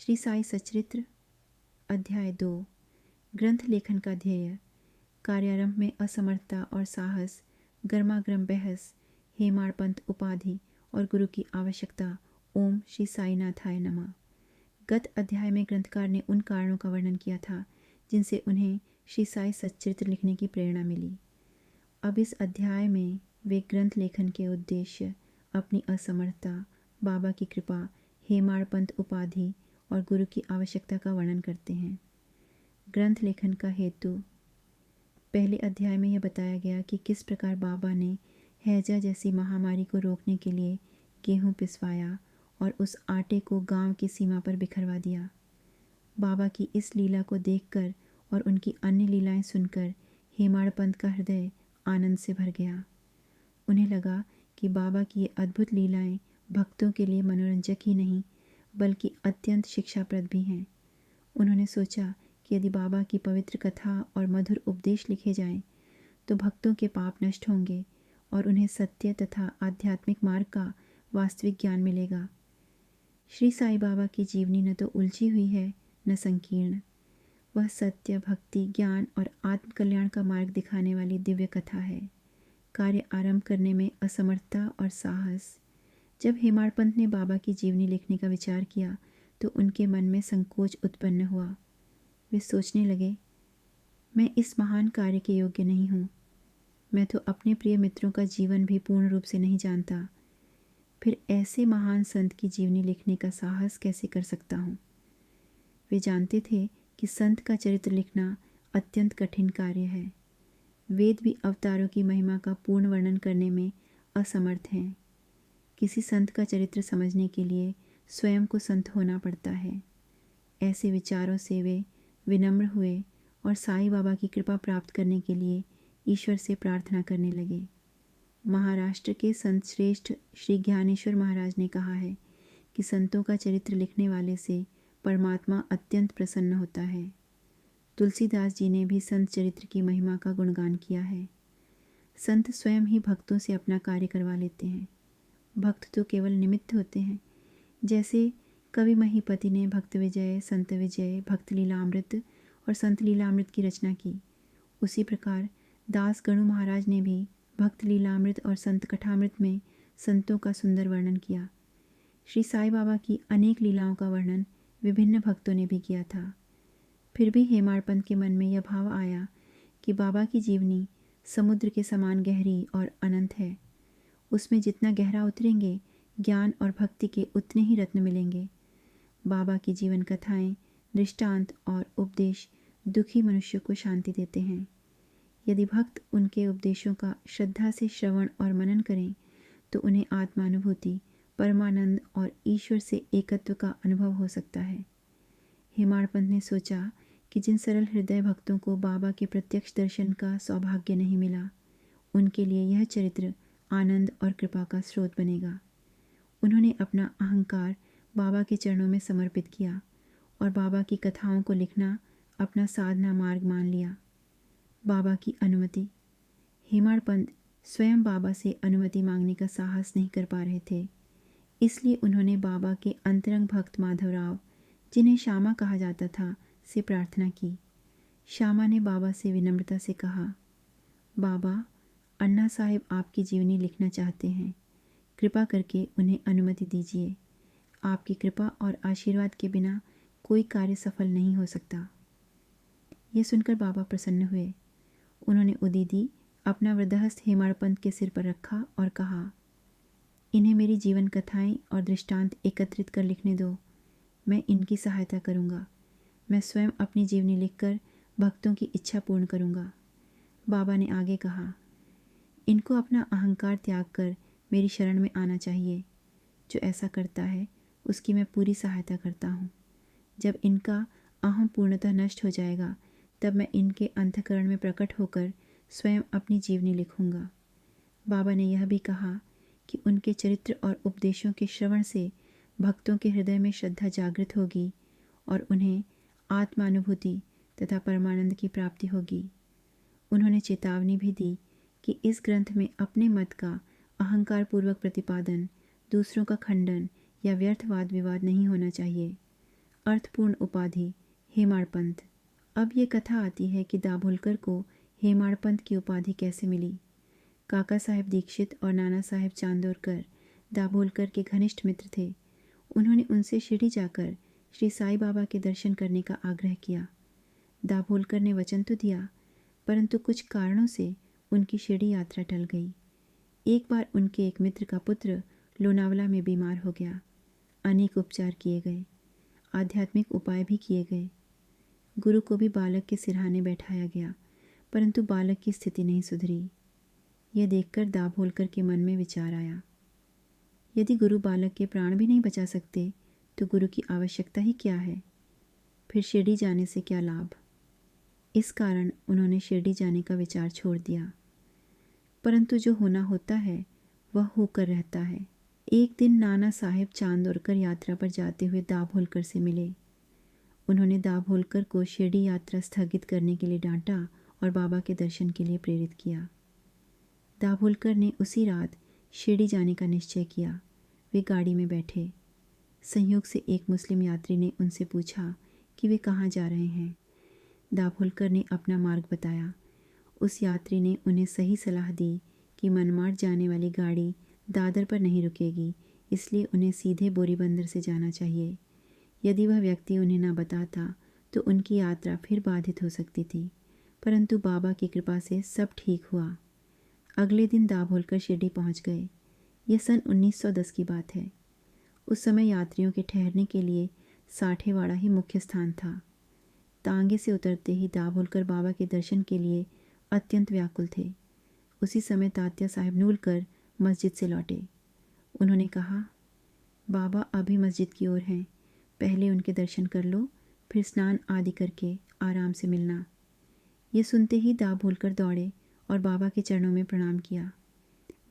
श्री साई सच्चरित्र अध्याय 2। ग्रंथ लेखन का ध्येय। कार्यारंभ में असमर्थता और साहस, गर्मागर्म बहस, हेमाड़पंथ उपाधि और गुरु की आवश्यकता। ओम श्री साईनाथाय नमः। गत अध्याय में ग्रंथकार ने उन कारणों का वर्णन किया था जिनसे उन्हें श्री साई सच्चरित्र लिखने की प्रेरणा मिली। अब इस अध्याय में वे ग्रंथ लेखन के उद्देश्य, अपनी असमर्थता, बाबा की कृपा, हेमाड़पंथ उपाधि और गुरु की आवश्यकता का वर्णन करते हैं। ग्रंथ लेखन का हेतु। पहले अध्याय में यह बताया गया कि किस प्रकार बाबा ने हैजा जैसी महामारी को रोकने के लिए गेहूं पिसवाया और उस आटे को गांव की सीमा पर बिखरवा दिया। बाबा की इस लीला को देखकर और उनकी अन्य लीलाएं सुनकर हेमाड़पंथ का हृदय आनंद से भर गया। उन्हें लगा कि बाबा की ये अद्भुत लीलाएं भक्तों के लिए मनोरंजक ही नहीं बल्कि अत्यंत शिक्षाप्रद भी हैं। उन्होंने सोचा कि यदि बाबा की पवित्र कथा और मधुर उपदेश लिखे जाएं तो भक्तों के पाप नष्ट होंगे और उन्हें सत्य तथा आध्यात्मिक मार्ग का वास्तविक ज्ञान मिलेगा। श्री साईं बाबा की जीवनी न तो उलझी हुई है न संकीर्ण। वह सत्य, भक्ति, ज्ञान और आत्मकल्याण का मार्ग दिखाने वाली दिव्य कथा है। कार्य आरंभ करने में असमर्थता और साहस। जब हेमाड़पंथ ने बाबा की जीवनी लिखने का विचार किया तो उनके मन में संकोच उत्पन्न हुआ। वे सोचने लगे, मैं इस महान कार्य के योग्य नहीं हूँ। मैं तो अपने प्रिय मित्रों का जीवन भी पूर्ण रूप से नहीं जानता, फिर ऐसे महान संत की जीवनी लिखने का साहस कैसे कर सकता हूँ। वे जानते थे कि संत का चरित्र लिखना अत्यंत कठिन कार्य है। वेद भी अवतारों की महिमा का पूर्ण वर्णन करने में असमर्थ हैं। किसी संत का चरित्र समझने के लिए स्वयं को संत होना पड़ता है। ऐसे विचारों से वे विनम्र हुए और साईं बाबा की कृपा प्राप्त करने के लिए ईश्वर से प्रार्थना करने लगे। महाराष्ट्र के संत श्रेष्ठ श्री ज्ञानेश्वर महाराज ने कहा है कि संतों का चरित्र लिखने वाले से परमात्मा अत्यंत प्रसन्न होता है। तुलसीदास जी ने भी संत चरित्र की महिमा का गुणगान किया है। संत स्वयं ही भक्तों से अपना कार्य करवा लेते हैं। भक्त तो केवल निमित्त होते हैं। जैसे कवि महीपति ने भक्त विजय, संत विजय, भक्त लीलामृत और संत लीलामृत की रचना की, उसी प्रकार दास गणु महाराज ने भी भक्त लीलामृत और संत कथामृत में संतों का सुंदर वर्णन किया। श्री साईं बाबा की अनेक लीलाओं का वर्णन विभिन्न भक्तों ने भी किया था। फिर भी हेमाड़पंथ के मन में यह भाव आया कि बाबा की जीवनी समुद्र के समान गहरी और अनंत है। उसमें जितना गहरा उतरेंगे, ज्ञान और भक्ति के उतने ही रत्न मिलेंगे। बाबा की जीवन कथाएं, दृष्टांत और उपदेश दुखी मनुष्य को शांति देते हैं। यदि भक्त उनके उपदेशों का श्रद्धा से श्रवण और मनन करें तो उन्हें आत्मानुभूति, परमानंद और ईश्वर से एकत्व का अनुभव हो सकता है। हेमाड़पंथ ने सोचा कि जिन सरल हृदय भक्तों को बाबा के प्रत्यक्ष दर्शन का सौभाग्य नहीं मिला, उनके लिए यह चरित्र आनंद और कृपा का स्रोत बनेगा। उन्होंने अपना अहंकार बाबा के चरणों में समर्पित किया और बाबा की कथाओं को लिखना अपना साधना मार्ग मान लिया। बाबा की अनुमति। हेमाड़पंथ स्वयं बाबा से अनुमति मांगने का साहस नहीं कर पा रहे थे, इसलिए उन्होंने बाबा के अंतरंग भक्त माधवराव, जिन्हें श्यामा कहा जाता था, से प्रार्थना की। श्यामा ने बाबा से विनम्रता से कहा, बाबा, अन्ना साहिब आपकी जीवनी लिखना चाहते हैं। कृपा करके उन्हें अनुमति दीजिए। आपकी कृपा और आशीर्वाद के बिना कोई कार्य सफल नहीं हो सकता। यह सुनकर बाबा प्रसन्न हुए। उन्होंने उदीदी अपना वृद्धहस्त हेमाड़पंथ के सिर पर रखा और कहा, इन्हें मेरी जीवन कथाएं और दृष्टांत एकत्रित कर लिखने दो। मैं इनकी सहायता करूँगा। मैं स्वयं अपनी जीवनी लिखकर भक्तों की इच्छा पूर्ण करूँगा। बाबा ने आगे कहा, इनको अपना अहंकार त्याग कर मेरी शरण में आना चाहिए। जो ऐसा करता है उसकी मैं पूरी सहायता करता हूँ। जब इनका अहम पूर्णतः नष्ट हो जाएगा तब मैं इनके अंतःकरण में प्रकट होकर स्वयं अपनी जीवनी लिखूँगा। बाबा ने यह भी कहा कि उनके चरित्र और उपदेशों के श्रवण से भक्तों के हृदय में श्रद्धा जागृत होगी और उन्हें आत्मानुभूति तथा परमानंद की प्राप्ति होगी। उन्होंने चेतावनी भी दी कि इस ग्रंथ में अपने मत का अहंकार पूर्वक प्रतिपादन, दूसरों का खंडन या व्यर्थ वाद विवाद नहीं होना चाहिए। अर्थपूर्ण उपाधि हेमाड़पंत। अब ये कथा आती है कि दाभोलकर को हेमाड़पंत की उपाधि कैसे मिली। काका साहेब दीक्षित और नाना साहेब चांदोरकर दाभोलकर के घनिष्ठ मित्र थे। उन्होंने उनसे शिरडी जाकर श्री साईं बाबा के दर्शन करने का आग्रह किया। दाभोलकर ने वचन तो दिया, परंतु कुछ कारणों से उनकी शिरडी यात्रा टल गई। एक बार उनके एक मित्र का पुत्र लोनावला में बीमार हो गया। अनेक उपचार किए गए, आध्यात्मिक उपाय भी किए गए। गुरु को भी बालक के सिरहाने बैठाया गया, परंतु बालक की स्थिति नहीं सुधरी। यह देखकर दाभोलकर के मन में विचार आया, यदि गुरु बालक के प्राण भी नहीं बचा सकते तो गुरु की आवश्यकता ही क्या है? फिर शिरडी जाने से क्या लाभ? इस कारण उन्होंने शिरडी जाने का विचार छोड़ दिया। परंतु जो होना होता है वह होकर रहता है। एक दिन नाना साहेब चांदोरकर यात्रा पर जाते हुए दाभोलकर से मिले। उन्होंने दाभोलकर को शिरडी यात्रा स्थगित करने के लिए डांटा और बाबा के दर्शन के लिए प्रेरित किया। दाभोलकर ने उसी रात शिरडी जाने का निश्चय किया। वे गाड़ी में बैठे। संयोग से एक मुस्लिम यात्री ने उनसे पूछा कि वे कहाँ जा रहे हैं। दाभोलकर ने अपना मार्ग बताया। उस यात्री ने उन्हें सही सलाह दी कि मनमाड जाने वाली गाड़ी दादर पर नहीं रुकेगी, इसलिए उन्हें सीधे बोरीबंदर से जाना चाहिए। यदि वह व्यक्ति उन्हें न बताता तो उनकी यात्रा फिर बाधित हो सकती थी, परंतु बाबा की कृपा से सब ठीक हुआ। अगले दिन दाभोलकर शिरडी पहुंच गए। यह सन 1910 की बात है। उस समय यात्रियों के ठहरने के लिए साठेवाड़ा ही मुख्य स्थान था। तांगे से उतरते ही दाभोलकर बाबा के दर्शन के लिए अत्यंत व्याकुल थे। उसी समय तात्या साहब नूलकर मस्जिद से लौटे। उन्होंने कहा, बाबा अभी मस्जिद की ओर हैं, पहले उनके दर्शन कर लो, फिर स्नान आदि करके आराम से मिलना। ये सुनते ही दाभोलकर दौड़े और बाबा के चरणों में प्रणाम किया।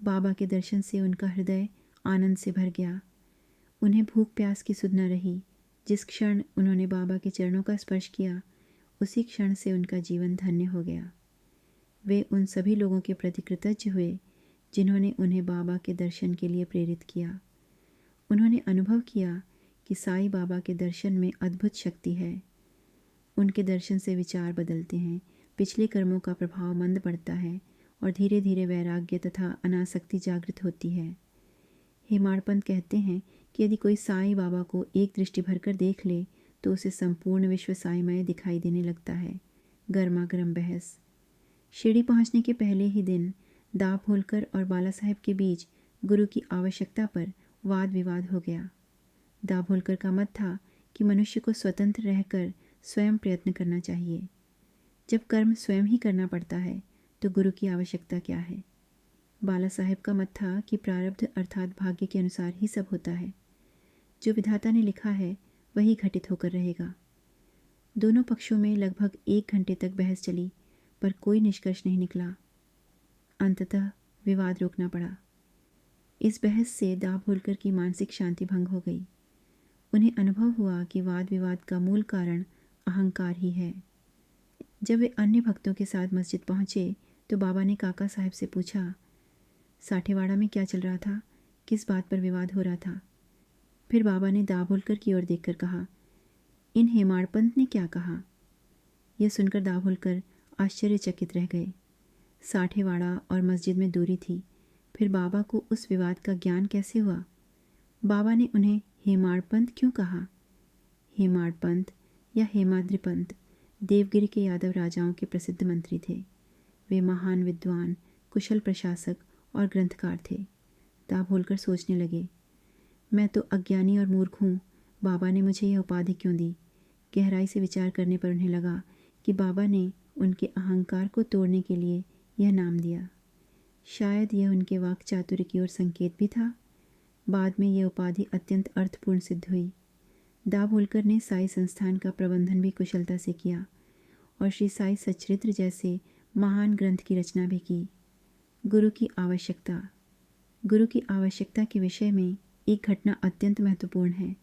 बाबा के दर्शन से उनका हृदय आनंद से भर गया। उन्हें भूख प्यास की सुध न रही। जिस क्षण उन्होंने बाबा के चरणों का स्पर्श किया, उसी क्षण से उनका जीवन धन्य हो गया। वे उन सभी लोगों के प्रति कृतज्ञ हुए जिन्होंने उन्हें बाबा के दर्शन के लिए प्रेरित किया। उन्होंने अनुभव किया कि साईं बाबा के दर्शन में अद्भुत शक्ति है। उनके दर्शन से विचार बदलते हैं, पिछले कर्मों का प्रभाव मंद पड़ता है और धीरे धीरे वैराग्य तथा अनासक्ति जागृत होती है। हेमाड़पंत कहते हैं कि यदि कोई साईं बाबा को एक दृष्टि भरकर देख ले तो उसे संपूर्ण विश्व साईमय दिखाई देने लगता है। गर्मा गर्म बहस। शिरडी पहुंचने के पहले ही दिन दाभोलकर और बाला साहेब के बीच गुरु की आवश्यकता पर वाद विवाद हो गया। दाभोलकर का मत था कि मनुष्य को स्वतंत्र रहकर स्वयं प्रयत्न करना चाहिए। जब कर्म स्वयं ही करना पड़ता है तो गुरु की आवश्यकता क्या है। बाला साहेब का मत था कि प्रारब्ध अर्थात भाग्य के अनुसार ही सब होता है। जो विधाता ने लिखा है वही घटित होकर रहेगा। दोनों पक्षों में लगभग 1 घंटे तक बहस चली, पर कोई निष्कर्ष नहीं निकला। अंततः विवाद रोकना पड़ा। इस बहस से दाभोलकर की मानसिक शांति भंग हो गई। उन्हें अनुभव हुआ कि वाद विवाद का मूल कारण अहंकार ही है। जब वे अन्य भक्तों के साथ मस्जिद पहुंचे तो बाबा ने काका साहब से पूछा, साठेवाड़ा में क्या चल रहा था, किस बात पर विवाद हो रहा था। फिर बाबा ने दाभोलकर की ओर देखकर कहा, इन हेमाड़पंत ने क्या कहा। यह सुनकर दाभोलकर आश्चर्यचकित रह गए। साठेवाड़ा और मस्जिद में दूरी थी, फिर बाबा को उस विवाद का ज्ञान कैसे हुआ। बाबा ने उन्हें हेमाड़पंत क्यों कहा। हेमाड़पंत या हेमाद्रिपंत देवगिरी के यादव राजाओं के प्रसिद्ध मंत्री थे। वे महान विद्वान, कुशल प्रशासक और ग्रंथकार थे। दाभोलकर सोचने लगे, मैं तो अज्ञानी और मूर्ख हूँ, बाबा ने मुझे यह उपाधि क्यों दी। गहराई से विचार करने पर उन्हें लगा कि बाबा ने उनके अहंकार को तोड़ने के लिए यह नाम दिया। शायद यह उनके वाक चातुर्य की ओर संकेत भी था। बाद में यह उपाधि अत्यंत अर्थपूर्ण सिद्ध हुई। दाभोलकर ने साई संस्थान का प्रबंधन भी कुशलता से किया और श्री साई सच्चरित्र जैसे महान ग्रंथ की रचना भी की। गुरु की आवश्यकता। गुरु की आवश्यकता के विषय में एक घटना अत्यंत महत्वपूर्ण है।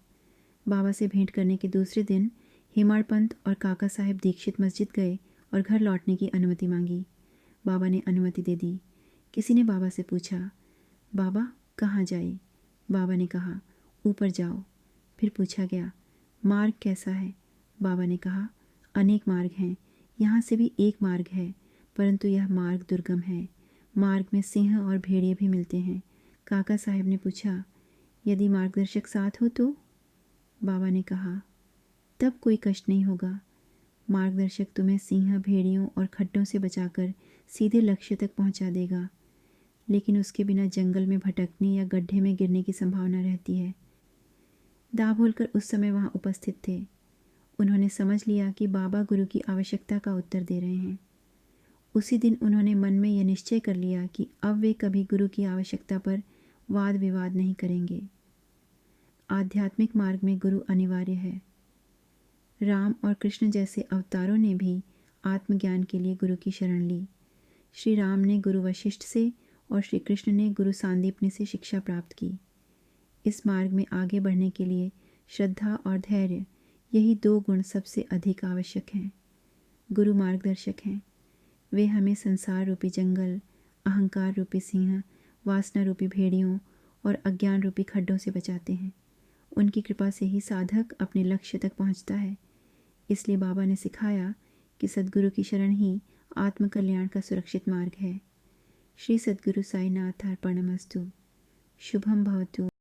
बाबा से भेंट करने के दूसरे दिन हेमाड़पंत और काका साहेब दीक्षित मस्जिद गए और घर लौटने की अनुमति मांगी। बाबा ने अनुमति दे दी। किसी ने बाबा से पूछा, बाबा कहाँ जाए। बाबा ने कहा, ऊपर जाओ। फिर पूछा गया, मार्ग कैसा है? बाबा ने कहा, अनेक मार्ग हैं, यहाँ से भी एक मार्ग है, परंतु यह मार्ग दुर्गम है। मार्ग में सिंह और भेड़िए भी मिलते हैं। काका साहब ने पूछा, यदि मार्गदर्शक साथ हो तो? बाबा ने कहा, तब कोई कष्ट नहीं होगा। मार्गदर्शक तुम्हें सिंह, भेड़ियों और खड्डों से बचाकर सीधे लक्ष्य तक पहुंचा देगा, लेकिन उसके बिना जंगल में भटकने या गड्ढे में गिरने की संभावना रहती है। दाभोलकर उस समय वहां उपस्थित थे। उन्होंने समझ लिया कि बाबा गुरु की आवश्यकता का उत्तर दे रहे हैं। उसी दिन उन्होंने मन में यह निश्चय कर लिया कि अब वे कभी गुरु की आवश्यकता पर वाद विवाद नहीं करेंगे। आध्यात्मिक मार्ग में गुरु अनिवार्य है। राम और कृष्ण जैसे अवतारों ने भी आत्मज्ञान के लिए गुरु की शरण ली। श्री राम ने गुरु वशिष्ठ से और श्री कृष्ण ने गुरु सांदीपनि से शिक्षा प्राप्त की। इस मार्ग में आगे बढ़ने के लिए श्रद्धा और धैर्य, यही दो गुण सबसे अधिक आवश्यक हैं। गुरु मार्गदर्शक हैं। वे हमें संसार रूपी जंगल, अहंकार रूपी सिंह, वासना रूपी भेड़ियों और अज्ञान रूपी खड्डों से बचाते हैं। उनकी कृपा से ही साधक अपने लक्ष्य तक पहुंचता है। इसलिए बाबा ने सिखाया कि सद्गुरु की शरण ही आत्मकल्याण का सुरक्षित मार्ग है। श्री सद्गुरु साईनाथ अर्पणमस्तु। शुभम भवतु।